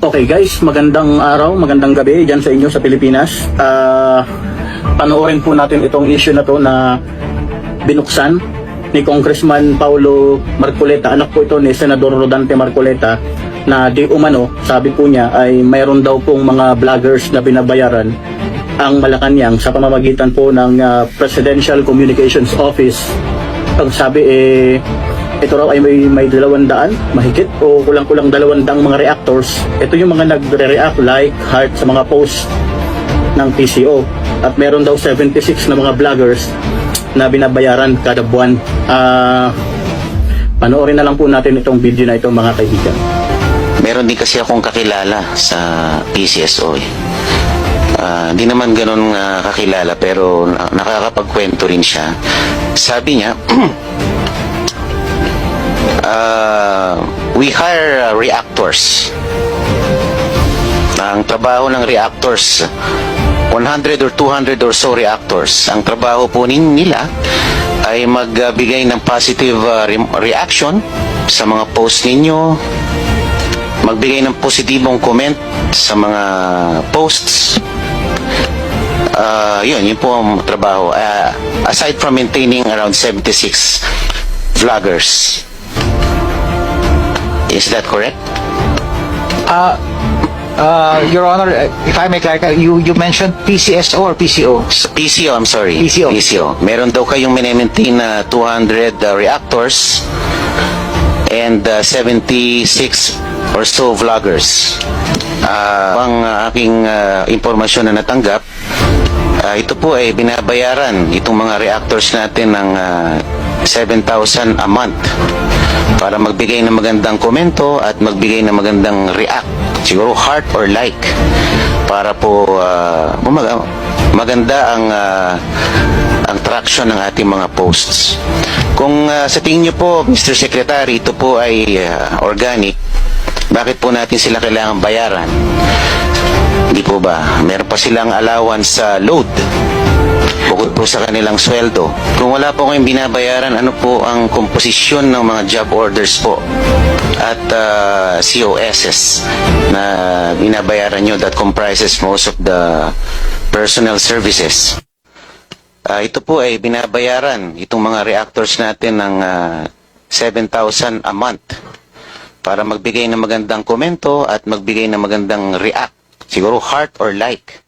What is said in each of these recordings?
Okay guys, magandang araw, magandang gabi dyan sa inyo sa Pilipinas. Panoorin po natin itong issue na to na binuksan ni Congressman Paulo Marcoleta. Anak po ito ni Senador Rodante Marcoleta na di umano, sabi po niya ay mayroon daw pong mga vloggers na binabayaran ang Malacanang sa pamamagitan po ng Presidential Communications Office. Ang sabi ito raw ay may 200 mahigit o kulang-kulang 200 mga reactors. Ito yung mga nagre-react, like, heart sa mga posts ng PCO. At meron daw 76 na mga vloggers na binabayaran kada buwan. Panoorin na lang po natin itong video na ito mga kaibigan. Meron din kasi akong kakilala sa PCSO Hindi naman ganun kakilala pero nakakapagkwento rin siya. Sabi niya, we hire reactors. Ang trabaho ng reactors, 100 or 200 or so reactors. Ang trabaho po nila ay magbigay ng positive reaction sa mga post ninyo, magbigay ng positibong comment sa mga posts. Yun po ang trabaho. Aside from maintaining around 76 vloggers. Is that correct? Your Honor, if I may clarify, you mentioned PCSO or PCO? PCO, I'm sorry. PCO. Meron daw kayong maintain na 200 reactors and 76 or so vloggers. Ang aking impormasyon na natanggap, ito po ay binabayaran itong mga reactors natin ng 7,000 a month para magbigay ng magandang komento at magbigay ng magandang react, siguro heart or like, para po maganda ang traction ng ating mga posts. Kung sa tingin nyo po, Mr. Secretary, ito po ay organic, bakit po natin sila kailangan bayaran? Hindi po ba? Meron pa silang allowance sa load bukod po sa kanilang sweldo. Kung wala po kayong binabayaran, ano po ang komposisyon ng mga job orders po at COSs na binabayaran nyo that comprises most of the personnel services? Ito po ay binabayaran itong mga reactors natin ng 7,000 a month para magbigay ng magandang komento at magbigay ng magandang react, siguro heart or like.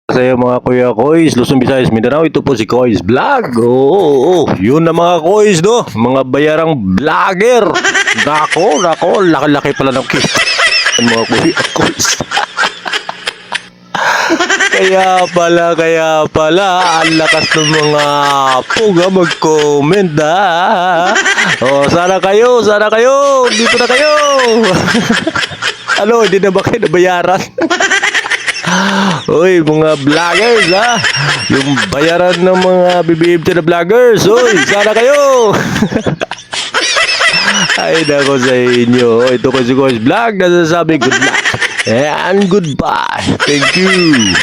Sa iyo mga Kuya Koys, Luzon, Visayas, Mindanao, ito po si Koys Vlog. Oo, yun na mga Koys, no? Mga bayarang vlogger. Nako, laki-laki pala ng kita. Mga Kuya Koys. Kaya pala, ang lakas ng mga puga mag-comment, ha? O, sana kayo, dito na kayo. Ano, hindi na ba kayo nabayaran? Uy, mga vloggers, ha? Yung bayaran ng mga BBMT na vloggers, uy, sana kayo. Ay, nako sa inyo. Ito ko si Koys Vlog, nasasabi good luck and goodbye. Thank you.